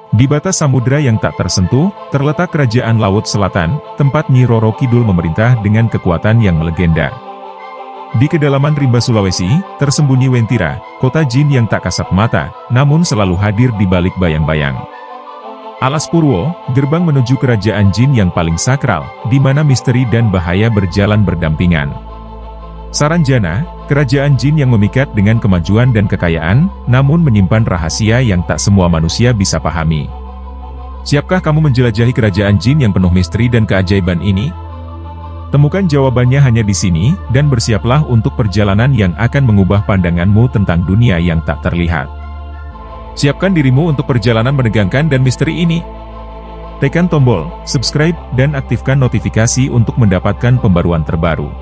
Di batas samudera yang tak tersentuh, terletak Kerajaan Laut Selatan, tempat Nyi Roro Kidul memerintah dengan kekuatan yang melegenda. Di kedalaman rimba Sulawesi, tersembunyi Wentira, kota jin yang tak kasat mata, namun selalu hadir di balik bayang-bayang. Alas Purwo, gerbang menuju kerajaan jin yang paling sakral, di mana misteri dan bahaya berjalan berdampingan. Saranjana, kerajaan jin yang memikat dengan kemajuan dan kekayaan, namun menyimpan rahasia yang tak semua manusia bisa pahami. Siapkah kamu menjelajahi kerajaan jin yang penuh misteri dan keajaiban ini? Temukan jawabannya hanya di sini, dan bersiaplah untuk perjalanan yang akan mengubah pandanganmu tentang dunia yang tak terlihat. Siapkan dirimu untuk perjalanan menegangkan dan misteri ini. Tekan tombol subscribe dan aktifkan notifikasi untuk mendapatkan pembaruan terbaru.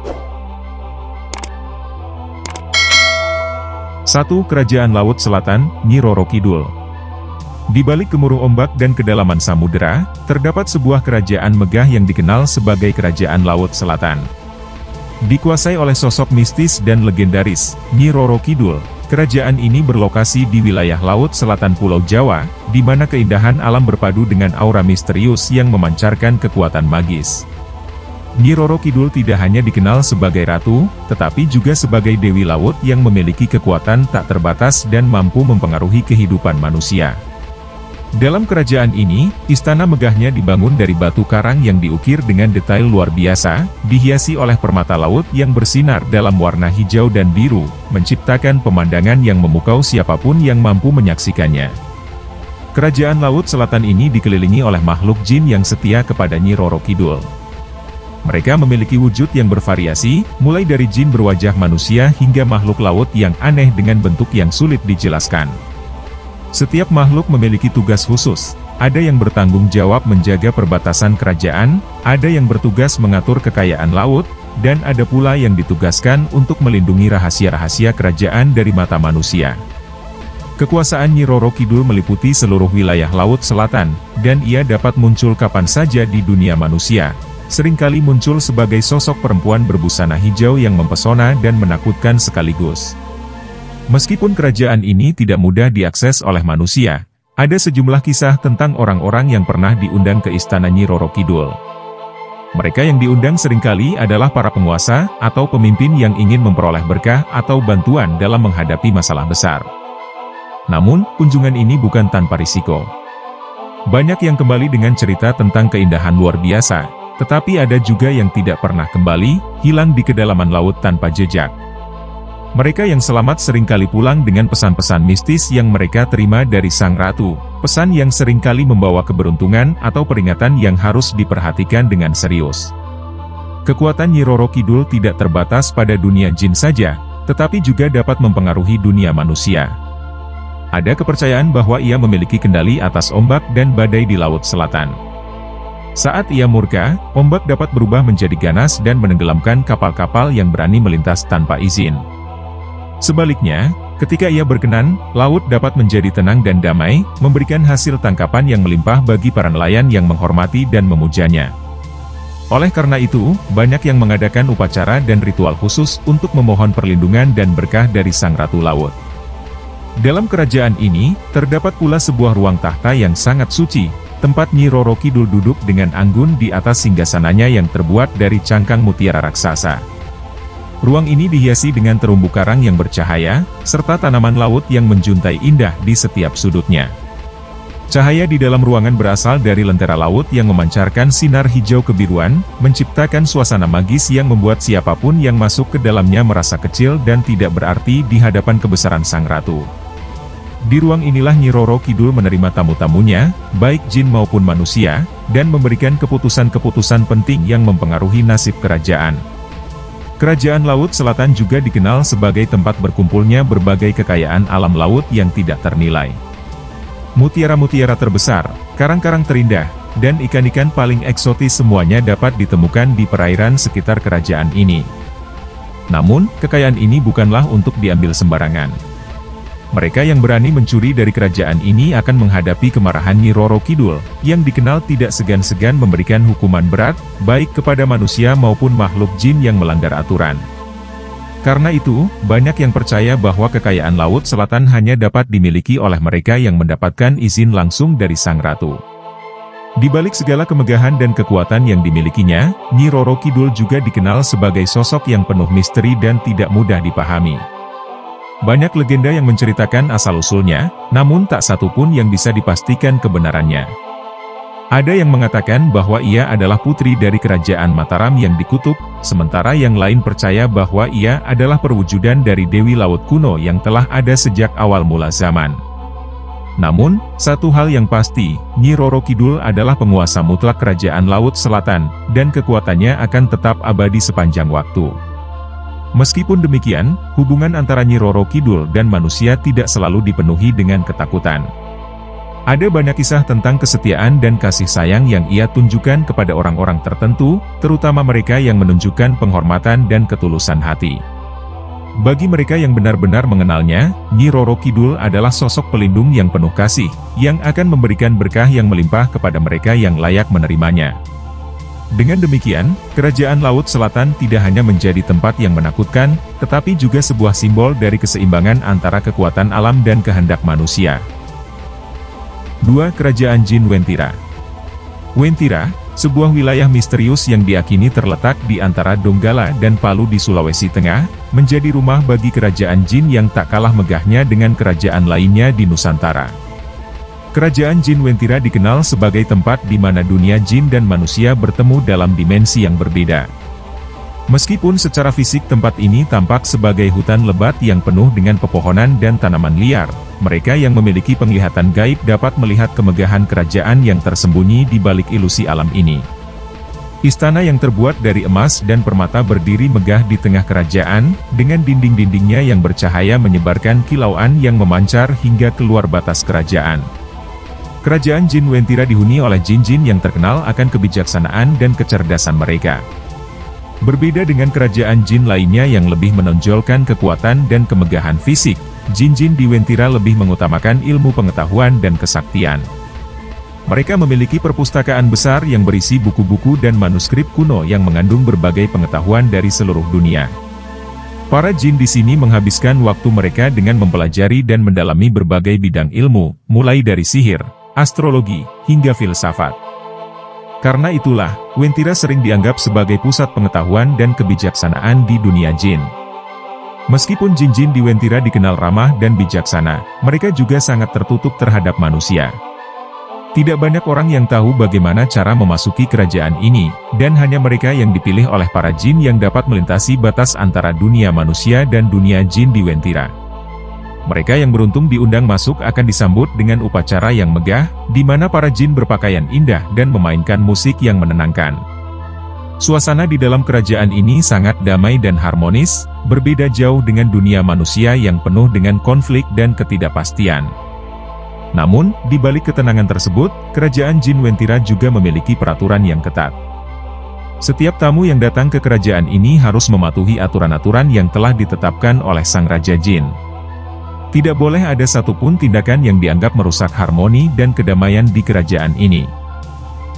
1. Kerajaan Laut Selatan, Nyi Roro Kidul. Di balik gemuruh ombak dan kedalaman samudera, terdapat sebuah kerajaan megah yang dikenal sebagai Kerajaan Laut Selatan. Dikuasai oleh sosok mistis dan legendaris, Nyi Roro Kidul, kerajaan ini berlokasi di wilayah Laut Selatan Pulau Jawa, di mana keindahan alam berpadu dengan aura misterius yang memancarkan kekuatan magis. Nyi Roro Kidul tidak hanya dikenal sebagai ratu, tetapi juga sebagai dewi laut yang memiliki kekuatan tak terbatas dan mampu mempengaruhi kehidupan manusia. Dalam kerajaan ini, istana megahnya dibangun dari batu karang yang diukir dengan detail luar biasa, dihiasi oleh permata laut yang bersinar dalam warna hijau dan biru, menciptakan pemandangan yang memukau siapapun yang mampu menyaksikannya. Kerajaan Laut Selatan ini dikelilingi oleh makhluk jin yang setia kepada Nyi Roro Kidul. Mereka memiliki wujud yang bervariasi, mulai dari jin berwajah manusia hingga makhluk laut yang aneh dengan bentuk yang sulit dijelaskan. Setiap makhluk memiliki tugas khusus, ada yang bertanggung jawab menjaga perbatasan kerajaan, ada yang bertugas mengatur kekayaan laut, dan ada pula yang ditugaskan untuk melindungi rahasia-rahasia kerajaan dari mata manusia. Kekuasaan Nyi Roro Kidul meliputi seluruh wilayah Laut Selatan, dan ia dapat muncul kapan saja di dunia manusia. Seringkali muncul sebagai sosok perempuan berbusana hijau yang mempesona dan menakutkan sekaligus. Meskipun kerajaan ini tidak mudah diakses oleh manusia, ada sejumlah kisah tentang orang-orang yang pernah diundang ke istana Nyi Roro Kidul. Mereka yang diundang seringkali adalah para penguasa atau pemimpin yang ingin memperoleh berkah atau bantuan dalam menghadapi masalah besar. Namun, kunjungan ini bukan tanpa risiko. Banyak yang kembali dengan cerita tentang keindahan luar biasa, tetapi ada juga yang tidak pernah kembali, hilang di kedalaman laut tanpa jejak. Mereka yang selamat seringkali pulang dengan pesan-pesan mistis yang mereka terima dari Sang Ratu, pesan yang seringkali membawa keberuntungan atau peringatan yang harus diperhatikan dengan serius. Kekuatan Nyi Roro Kidul tidak terbatas pada dunia jin saja, tetapi juga dapat mempengaruhi dunia manusia. Ada kepercayaan bahwa ia memiliki kendali atas ombak dan badai di Laut Selatan. Saat ia murka, ombak dapat berubah menjadi ganas dan menenggelamkan kapal-kapal yang berani melintas tanpa izin. Sebaliknya, ketika ia berkenan, laut dapat menjadi tenang dan damai, memberikan hasil tangkapan yang melimpah bagi para nelayan yang menghormati dan memujanya. Oleh karena itu, banyak yang mengadakan upacara dan ritual khusus untuk memohon perlindungan dan berkah dari Sang Ratu Laut. Dalam kerajaan ini, terdapat pula sebuah ruang tahta yang sangat suci, tempat Nyi Roro Kidul duduk dengan anggun di atas singgasananya yang terbuat dari cangkang mutiara raksasa. Ruang ini dihiasi dengan terumbu karang yang bercahaya, serta tanaman laut yang menjuntai indah di setiap sudutnya. Cahaya di dalam ruangan berasal dari lentera laut yang memancarkan sinar hijau kebiruan, menciptakan suasana magis yang membuat siapapun yang masuk ke dalamnya merasa kecil dan tidak berarti di hadapan kebesaran Sang Ratu. Di ruang inilah Nyi Roro Kidul menerima tamu-tamunya, baik jin maupun manusia, dan memberikan keputusan-keputusan penting yang mempengaruhi nasib kerajaan. Kerajaan Laut Selatan juga dikenal sebagai tempat berkumpulnya berbagai kekayaan alam laut yang tidak ternilai. Mutiara-mutiara terbesar, karang-karang terindah, dan ikan-ikan paling eksotis semuanya dapat ditemukan di perairan sekitar kerajaan ini. Namun, kekayaan ini bukanlah untuk diambil sembarangan. Mereka yang berani mencuri dari kerajaan ini akan menghadapi kemarahan Nyi Roro Kidul, yang dikenal tidak segan-segan memberikan hukuman berat, baik kepada manusia maupun makhluk jin yang melanggar aturan. Karena itu, banyak yang percaya bahwa kekayaan Laut Selatan hanya dapat dimiliki oleh mereka yang mendapatkan izin langsung dari Sang Ratu. Di balik segala kemegahan dan kekuatan yang dimilikinya, Nyi Roro Kidul juga dikenal sebagai sosok yang penuh misteri dan tidak mudah dipahami. Banyak legenda yang menceritakan asal-usulnya, namun tak satu pun yang bisa dipastikan kebenarannya. Ada yang mengatakan bahwa ia adalah putri dari kerajaan Mataram yang dikutuk, sementara yang lain percaya bahwa ia adalah perwujudan dari Dewi Laut kuno yang telah ada sejak awal mula zaman. Namun, satu hal yang pasti, Nyi Roro Kidul adalah penguasa mutlak kerajaan Laut Selatan, dan kekuatannya akan tetap abadi sepanjang waktu. Meskipun demikian, hubungan antara Nyi Roro Kidul dan manusia tidak selalu dipenuhi dengan ketakutan. Ada banyak kisah tentang kesetiaan dan kasih sayang yang ia tunjukkan kepada orang-orang tertentu, terutama mereka yang menunjukkan penghormatan dan ketulusan hati. Bagi mereka yang benar-benar mengenalnya, Nyi Roro Kidul adalah sosok pelindung yang penuh kasih, yang akan memberikan berkah yang melimpah kepada mereka yang layak menerimanya. Dengan demikian, Kerajaan Laut Selatan tidak hanya menjadi tempat yang menakutkan, tetapi juga sebuah simbol dari keseimbangan antara kekuatan alam dan kehendak manusia. 2. Kerajaan Jin Wentira. Wentira, sebuah wilayah misterius yang diakini terletak di antara Donggala dan Palu di Sulawesi Tengah, menjadi rumah bagi kerajaan Jin yang tak kalah megahnya dengan kerajaan lainnya di Nusantara. Kerajaan Jin Wentira dikenal sebagai tempat di mana dunia jin dan manusia bertemu dalam dimensi yang berbeda. Meskipun secara fisik tempat ini tampak sebagai hutan lebat yang penuh dengan pepohonan dan tanaman liar, mereka yang memiliki penglihatan gaib dapat melihat kemegahan kerajaan yang tersembunyi di balik ilusi alam ini. Istana yang terbuat dari emas dan permata berdiri megah di tengah kerajaan, dengan dinding-dindingnya yang bercahaya menyebarkan kilauan yang memancar hingga keluar batas kerajaan. Kerajaan Jin Wentira dihuni oleh jin-jin yang terkenal akan kebijaksanaan dan kecerdasan mereka. Berbeda dengan kerajaan jin lainnya yang lebih menonjolkan kekuatan dan kemegahan fisik, jin-jin di Wentira lebih mengutamakan ilmu pengetahuan dan kesaktian. Mereka memiliki perpustakaan besar yang berisi buku-buku dan manuskrip kuno yang mengandung berbagai pengetahuan dari seluruh dunia. Para jin di sini menghabiskan waktu mereka dengan mempelajari dan mendalami berbagai bidang ilmu, mulai dari sihir, astrologi, hingga filsafat. Karena itulah, Wentira sering dianggap sebagai pusat pengetahuan dan kebijaksanaan di dunia jin. Meskipun jin-jin di Wentira dikenal ramah dan bijaksana, mereka juga sangat tertutup terhadap manusia. Tidak banyak orang yang tahu bagaimana cara memasuki kerajaan ini, dan hanya mereka yang dipilih oleh para jin yang dapat melintasi batas antara dunia manusia dan dunia jin di Wentira. Mereka yang beruntung diundang masuk akan disambut dengan upacara yang megah, di mana para jin berpakaian indah dan memainkan musik yang menenangkan. Suasana di dalam kerajaan ini sangat damai dan harmonis, berbeda jauh dengan dunia manusia yang penuh dengan konflik dan ketidakpastian. Namun, di balik ketenangan tersebut, kerajaan Jin Wentira juga memiliki peraturan yang ketat. Setiap tamu yang datang ke kerajaan ini harus mematuhi aturan-aturan yang telah ditetapkan oleh Sang Raja Jin. Tidak boleh ada satupun tindakan yang dianggap merusak harmoni dan kedamaian di kerajaan ini.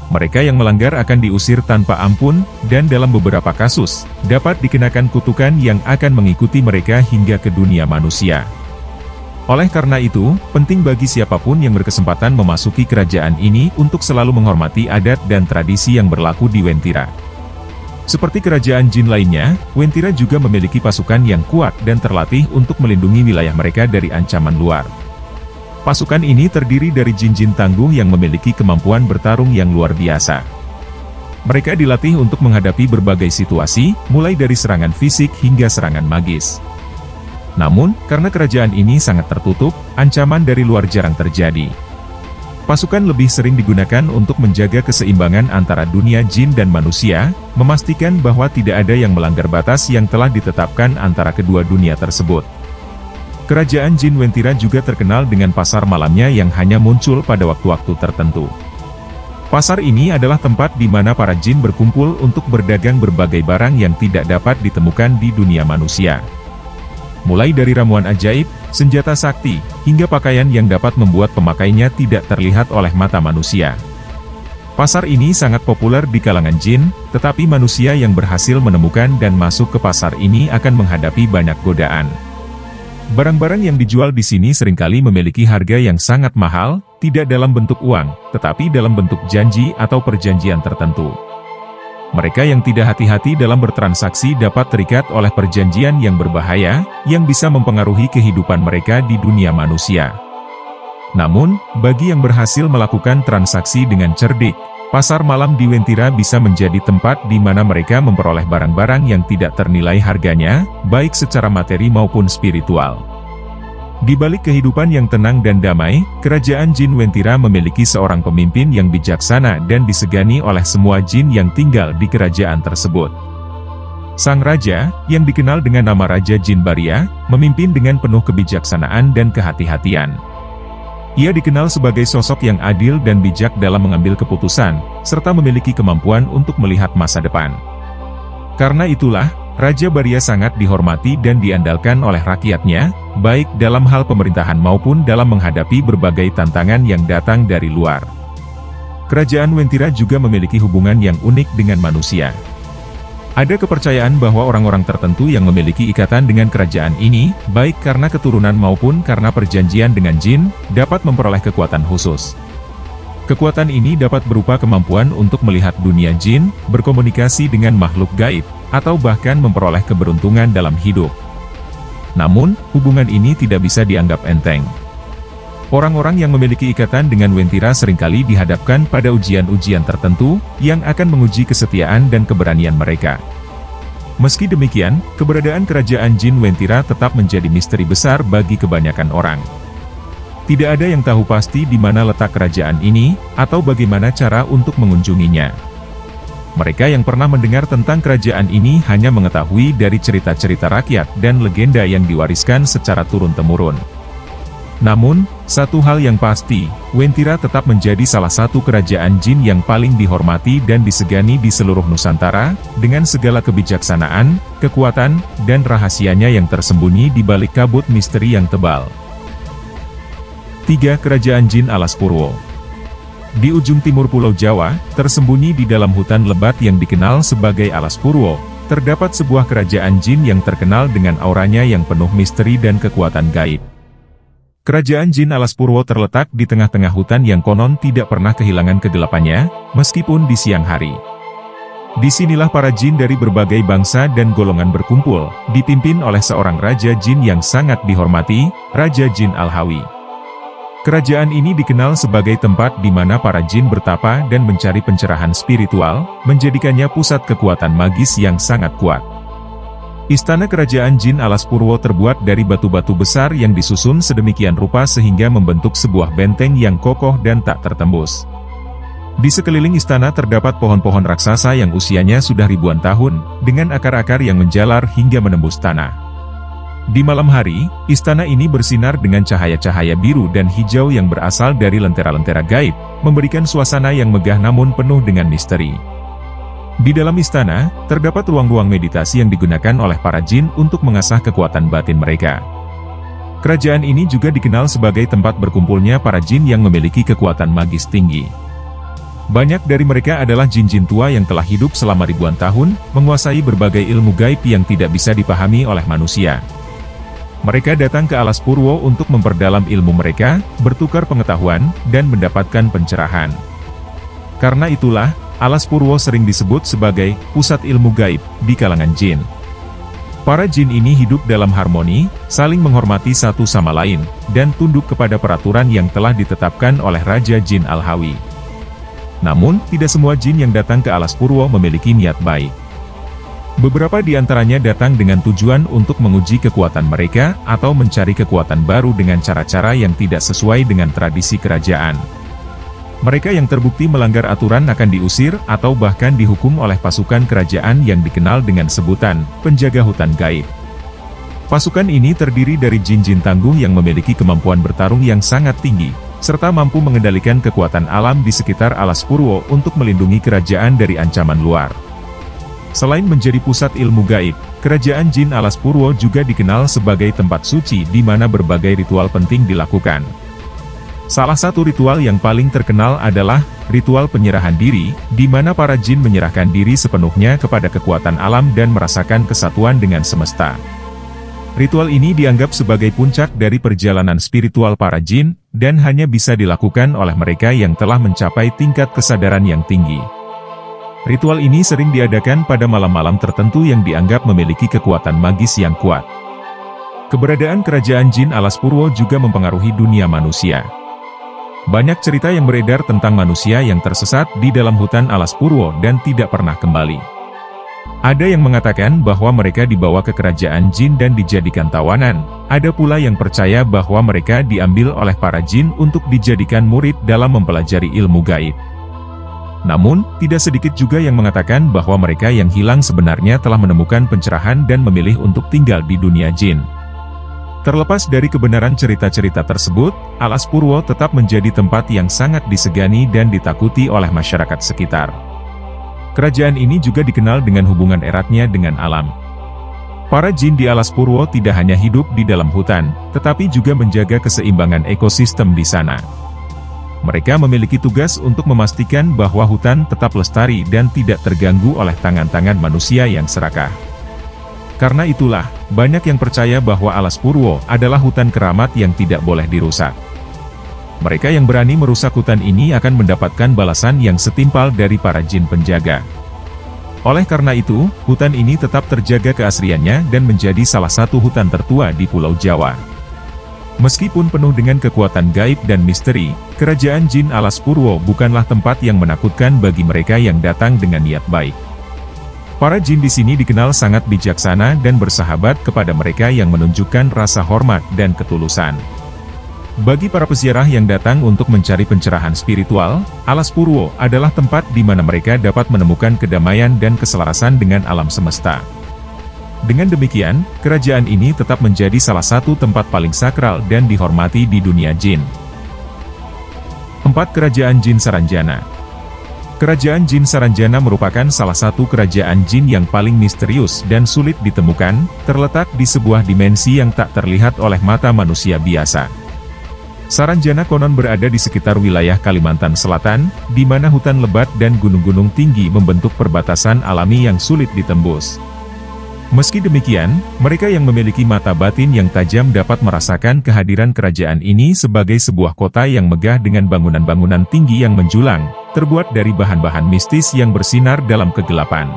Mereka yang melanggar akan diusir tanpa ampun, dan dalam beberapa kasus, dapat dikenakan kutukan yang akan mengikuti mereka hingga ke dunia manusia. Oleh karena itu, penting bagi siapapun yang berkesempatan memasuki kerajaan ini untuk selalu menghormati adat dan tradisi yang berlaku di Wentira. Seperti kerajaan jin lainnya, Wentira juga memiliki pasukan yang kuat dan terlatih untuk melindungi wilayah mereka dari ancaman luar. Pasukan ini terdiri dari jin-jin tangguh yang memiliki kemampuan bertarung yang luar biasa. Mereka dilatih untuk menghadapi berbagai situasi, mulai dari serangan fisik hingga serangan magis. Namun, karena kerajaan ini sangat tertutup, ancaman dari luar jarang terjadi. Pasukan lebih sering digunakan untuk menjaga keseimbangan antara dunia jin dan manusia, memastikan bahwa tidak ada yang melanggar batas yang telah ditetapkan antara kedua dunia tersebut. Kerajaan Jin Wentira juga terkenal dengan pasar malamnya yang hanya muncul pada waktu-waktu tertentu. Pasar ini adalah tempat di mana para jin berkumpul untuk berdagang berbagai barang yang tidak dapat ditemukan di dunia manusia. Mulai dari ramuan ajaib, senjata sakti, hingga pakaian yang dapat membuat pemakainya tidak terlihat oleh mata manusia. Pasar ini sangat populer di kalangan jin, tetapi manusia yang berhasil menemukan dan masuk ke pasar ini akan menghadapi banyak godaan. Barang-barang yang dijual di sini seringkali memiliki harga yang sangat mahal, tidak dalam bentuk uang, tetapi dalam bentuk janji atau perjanjian tertentu. Mereka yang tidak hati-hati dalam bertransaksi dapat terikat oleh perjanjian yang berbahaya, yang bisa mempengaruhi kehidupan mereka di dunia manusia. Namun, bagi yang berhasil melakukan transaksi dengan cerdik, pasar malam di Wentira bisa menjadi tempat di mana mereka memperoleh barang-barang yang tidak ternilai harganya, baik secara materi maupun spiritual. Di balik kehidupan yang tenang dan damai, kerajaan jin Wentira memiliki seorang pemimpin yang bijaksana dan disegani oleh semua jin yang tinggal di kerajaan tersebut. Sang raja, yang dikenal dengan nama Raja Jin Baria, memimpin dengan penuh kebijaksanaan dan kehati-hatian. Ia dikenal sebagai sosok yang adil dan bijak dalam mengambil keputusan, serta memiliki kemampuan untuk melihat masa depan. Karena itulah, Raja Baria sangat dihormati dan diandalkan oleh rakyatnya, baik dalam hal pemerintahan maupun dalam menghadapi berbagai tantangan yang datang dari luar. Kerajaan Wentira juga memiliki hubungan yang unik dengan manusia. Ada kepercayaan bahwa orang-orang tertentu yang memiliki ikatan dengan kerajaan ini, baik karena keturunan maupun karena perjanjian dengan jin, dapat memperoleh kekuatan khusus. Kekuatan ini dapat berupa kemampuan untuk melihat dunia jin, berkomunikasi dengan makhluk gaib, atau bahkan memperoleh keberuntungan dalam hidup. Namun, hubungan ini tidak bisa dianggap enteng. Orang-orang yang memiliki ikatan dengan Wentira seringkali dihadapkan pada ujian-ujian tertentu, yang akan menguji kesetiaan dan keberanian mereka. Meski demikian, keberadaan kerajaan jin Wentira tetap menjadi misteri besar bagi kebanyakan orang. Tidak ada yang tahu pasti di mana letak kerajaan ini, atau bagaimana cara untuk mengunjunginya. Mereka yang pernah mendengar tentang kerajaan ini hanya mengetahui dari cerita-cerita rakyat dan legenda yang diwariskan secara turun-temurun. Namun, satu hal yang pasti, Wentira tetap menjadi salah satu kerajaan jin yang paling dihormati dan disegani di seluruh Nusantara, dengan segala kebijaksanaan, kekuatan, dan rahasianya yang tersembunyi di balik kabut misteri yang tebal. 3. Kerajaan Jin Alas Purwo. Di ujung timur Pulau Jawa, tersembunyi di dalam hutan lebat yang dikenal sebagai Alas Purwo, terdapat sebuah kerajaan jin yang terkenal dengan auranya yang penuh misteri dan kekuatan gaib. Kerajaan Jin Alas Purwo terletak di tengah-tengah hutan yang konon tidak pernah kehilangan kegelapannya, meskipun di siang hari. Disinilah para jin dari berbagai bangsa dan golongan berkumpul, dipimpin oleh seorang Raja Jin yang sangat dihormati, Raja Jin Al-Hawi. Kerajaan ini dikenal sebagai tempat di mana para jin bertapa dan mencari pencerahan spiritual, menjadikannya pusat kekuatan magis yang sangat kuat. Istana kerajaan Jin Alas Purwo terbuat dari batu-batu besar yang disusun sedemikian rupa sehingga membentuk sebuah benteng yang kokoh dan tak tertembus. Di sekeliling istana terdapat pohon-pohon raksasa yang usianya sudah ribuan tahun, dengan akar-akar yang menjalar hingga menembus tanah. Di malam hari, istana ini bersinar dengan cahaya-cahaya biru dan hijau yang berasal dari lentera-lentera gaib, memberikan suasana yang megah namun penuh dengan misteri. Di dalam istana, terdapat ruang-ruang meditasi yang digunakan oleh para jin untuk mengasah kekuatan batin mereka. Kerajaan ini juga dikenal sebagai tempat berkumpulnya para jin yang memiliki kekuatan magis tinggi. Banyak dari mereka adalah jin-jin tua yang telah hidup selama ribuan tahun, menguasai berbagai ilmu gaib yang tidak bisa dipahami oleh manusia. Mereka datang ke Alas Purwo untuk memperdalam ilmu mereka, bertukar pengetahuan, dan mendapatkan pencerahan. Karena itulah, Alas Purwo sering disebut sebagai pusat ilmu gaib di kalangan jin. Para jin ini hidup dalam harmoni, saling menghormati satu sama lain, dan tunduk kepada peraturan yang telah ditetapkan oleh Raja Jin Al-Hawi. Namun, tidak semua jin yang datang ke Alas Purwo memiliki niat baik. Beberapa di antaranya datang dengan tujuan untuk menguji kekuatan mereka, atau mencari kekuatan baru dengan cara-cara yang tidak sesuai dengan tradisi kerajaan. Mereka yang terbukti melanggar aturan akan diusir atau bahkan dihukum oleh pasukan kerajaan yang dikenal dengan sebutan penjaga hutan gaib. Pasukan ini terdiri dari jin-jin tangguh yang memiliki kemampuan bertarung yang sangat tinggi, serta mampu mengendalikan kekuatan alam di sekitar Alas Purwo untuk melindungi kerajaan dari ancaman luar. Selain menjadi pusat ilmu gaib, kerajaan Jin Alas Purwo juga dikenal sebagai tempat suci di mana berbagai ritual penting dilakukan. Salah satu ritual yang paling terkenal adalah ritual penyerahan diri, di mana para jin menyerahkan diri sepenuhnya kepada kekuatan alam dan merasakan kesatuan dengan semesta. Ritual ini dianggap sebagai puncak dari perjalanan spiritual para jin, dan hanya bisa dilakukan oleh mereka yang telah mencapai tingkat kesadaran yang tinggi. Ritual ini sering diadakan pada malam-malam tertentu yang dianggap memiliki kekuatan magis yang kuat. Keberadaan kerajaan jin Alas Purwo juga mempengaruhi dunia manusia. Banyak cerita yang beredar tentang manusia yang tersesat di dalam hutan Alas Purwo dan tidak pernah kembali. Ada yang mengatakan bahwa mereka dibawa ke kerajaan jin dan dijadikan tawanan. Ada pula yang percaya bahwa mereka diambil oleh para jin untuk dijadikan murid dalam mempelajari ilmu gaib. Namun, tidak sedikit juga yang mengatakan bahwa mereka yang hilang sebenarnya telah menemukan pencerahan dan memilih untuk tinggal di dunia jin. Terlepas dari kebenaran cerita-cerita tersebut, Alas Purwo tetap menjadi tempat yang sangat disegani dan ditakuti oleh masyarakat sekitar. Kerajaan ini juga dikenal dengan hubungan eratnya dengan alam. Para jin di Alas Purwo tidak hanya hidup di dalam hutan, tetapi juga menjaga keseimbangan ekosistem di sana. Mereka memiliki tugas untuk memastikan bahwa hutan tetap lestari dan tidak terganggu oleh tangan-tangan manusia yang serakah. Karena itulah, banyak yang percaya bahwa Alas Purwo adalah hutan keramat yang tidak boleh dirusak. Mereka yang berani merusak hutan ini akan mendapatkan balasan yang setimpal dari para jin penjaga. Oleh karena itu, hutan ini tetap terjaga keasriannya dan menjadi salah satu hutan tertua di Pulau Jawa. Meskipun penuh dengan kekuatan gaib dan misteri, kerajaan jin Alas Purwo bukanlah tempat yang menakutkan bagi mereka yang datang dengan niat baik. Para jin di sini dikenal sangat bijaksana dan bersahabat kepada mereka yang menunjukkan rasa hormat dan ketulusan. Bagi para peziarah yang datang untuk mencari pencerahan spiritual, Alas Purwo adalah tempat di mana mereka dapat menemukan kedamaian dan keselarasan dengan alam semesta. Dengan demikian, kerajaan ini tetap menjadi salah satu tempat paling sakral dan dihormati di dunia jin. 4. Kerajaan Jin Saranjana. Kerajaan Jin Saranjana merupakan salah satu kerajaan jin yang paling misterius dan sulit ditemukan, terletak di sebuah dimensi yang tak terlihat oleh mata manusia biasa. Saranjana konon berada di sekitar wilayah Kalimantan Selatan, di mana hutan lebat dan gunung-gunung tinggi membentuk perbatasan alami yang sulit ditembus. Meski demikian, mereka yang memiliki mata batin yang tajam dapat merasakan kehadiran kerajaan ini sebagai sebuah kota yang megah dengan bangunan-bangunan tinggi yang menjulang, terbuat dari bahan-bahan mistis yang bersinar dalam kegelapan.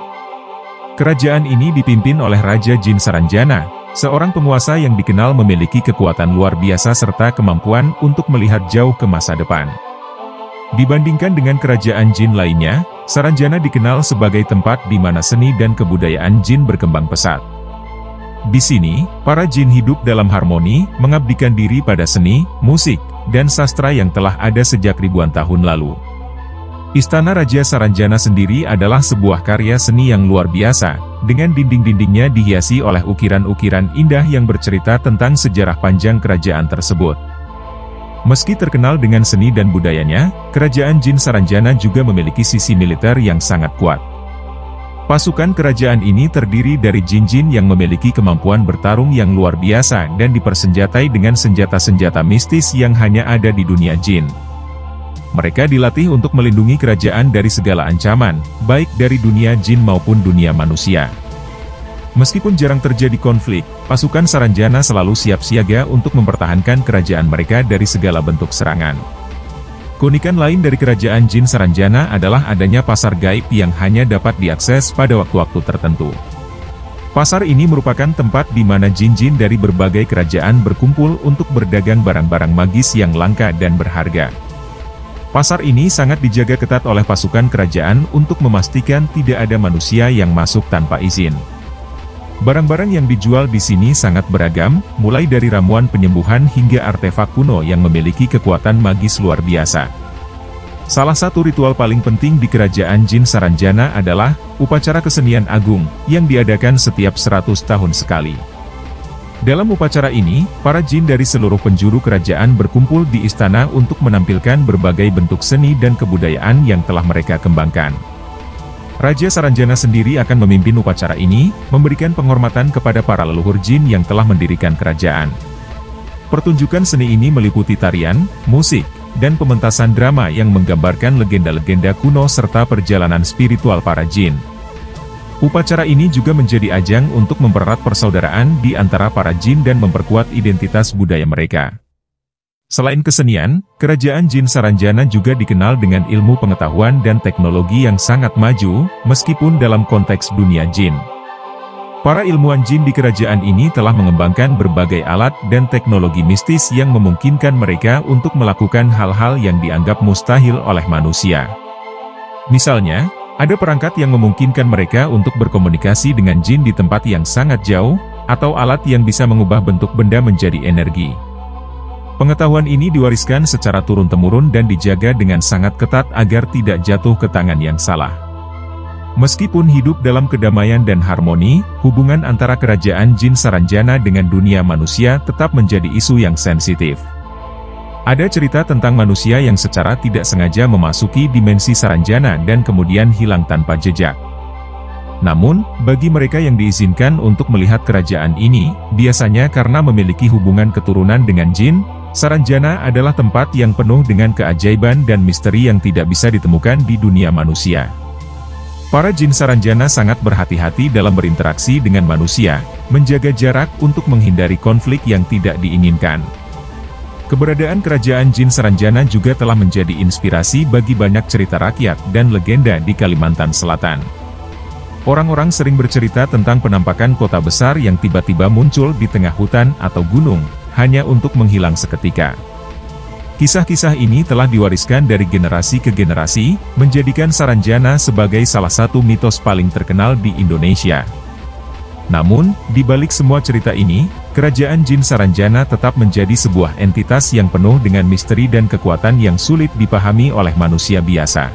Kerajaan ini dipimpin oleh Raja Jin Saranjana, seorang penguasa yang dikenal memiliki kekuatan luar biasa serta kemampuan untuk melihat jauh ke masa depan. Dibandingkan dengan kerajaan jin lainnya, Saranjana dikenal sebagai tempat di mana seni dan kebudayaan jin berkembang pesat. Di sini, para jin hidup dalam harmoni, mengabdikan diri pada seni, musik, dan sastra yang telah ada sejak ribuan tahun lalu. Istana Raja Saranjana sendiri adalah sebuah karya seni yang luar biasa, dengan dinding-dindingnya dihiasi oleh ukiran-ukiran indah yang bercerita tentang sejarah panjang kerajaan tersebut. Meski terkenal dengan seni dan budayanya, kerajaan Jin Saranjana juga memiliki sisi militer yang sangat kuat. Pasukan kerajaan ini terdiri dari jin-jin yang memiliki kemampuan bertarung yang luar biasa dan dipersenjatai dengan senjata-senjata mistis yang hanya ada di dunia jin. Mereka dilatih untuk melindungi kerajaan dari segala ancaman, baik dari dunia jin maupun dunia manusia. Meskipun jarang terjadi konflik, pasukan Saranjana selalu siap siaga untuk mempertahankan kerajaan mereka dari segala bentuk serangan. Keunikan lain dari kerajaan Jin Saranjana adalah adanya pasar gaib yang hanya dapat diakses pada waktu-waktu tertentu. Pasar ini merupakan tempat di mana jin-jin dari berbagai kerajaan berkumpul untuk berdagang barang-barang magis yang langka dan berharga. Pasar ini sangat dijaga ketat oleh pasukan kerajaan untuk memastikan tidak ada manusia yang masuk tanpa izin. Barang-barang yang dijual di sini sangat beragam, mulai dari ramuan penyembuhan hingga artefak kuno yang memiliki kekuatan magis luar biasa. Salah satu ritual paling penting di kerajaan Jin Saranjana adalah upacara kesenian agung, yang diadakan setiap 100 tahun sekali. Dalam upacara ini, para jin dari seluruh penjuru kerajaan berkumpul di istana untuk menampilkan berbagai bentuk seni dan kebudayaan yang telah mereka kembangkan. Raja Saranjana sendiri akan memimpin upacara ini, memberikan penghormatan kepada para leluhur jin yang telah mendirikan kerajaan. Pertunjukan seni ini meliputi tarian, musik, dan pementasan drama yang menggambarkan legenda-legenda kuno serta perjalanan spiritual para jin. Upacara ini juga menjadi ajang untuk mempererat persaudaraan di antara para jin dan memperkuat identitas budaya mereka. Selain kesenian, kerajaan Jin Saranjana juga dikenal dengan ilmu pengetahuan dan teknologi yang sangat maju, meskipun dalam konteks dunia jin. Para ilmuwan jin di kerajaan ini telah mengembangkan berbagai alat dan teknologi mistis yang memungkinkan mereka untuk melakukan hal-hal yang dianggap mustahil oleh manusia. Misalnya, ada perangkat yang memungkinkan mereka untuk berkomunikasi dengan jin di tempat yang sangat jauh, atau alat yang bisa mengubah bentuk benda menjadi energi. Pengetahuan ini diwariskan secara turun-temurun dan dijaga dengan sangat ketat agar tidak jatuh ke tangan yang salah. Meskipun hidup dalam kedamaian dan harmoni, hubungan antara kerajaan Jin Saranjana dengan dunia manusia tetap menjadi isu yang sensitif. Ada cerita tentang manusia yang secara tidak sengaja memasuki dimensi Saranjana dan kemudian hilang tanpa jejak. Namun, bagi mereka yang diizinkan untuk melihat kerajaan ini, biasanya karena memiliki hubungan keturunan dengan jin, Saranjana adalah tempat yang penuh dengan keajaiban dan misteri yang tidak bisa ditemukan di dunia manusia. Para jin Saranjana sangat berhati-hati dalam berinteraksi dengan manusia, menjaga jarak untuk menghindari konflik yang tidak diinginkan. Keberadaan kerajaan Jin Saranjana juga telah menjadi inspirasi bagi banyak cerita rakyat dan legenda di Kalimantan Selatan. Orang-orang sering bercerita tentang penampakan kota besar yang tiba-tiba muncul di tengah hutan atau gunung, hanya untuk menghilang seketika. Kisah-kisah ini telah diwariskan dari generasi ke generasi, menjadikan Saranjana sebagai salah satu mitos paling terkenal di Indonesia. Namun, di balik semua cerita ini, kerajaan Jin Saranjana tetap menjadi sebuah entitas yang penuh dengan misteri dan kekuatan yang sulit dipahami oleh manusia biasa.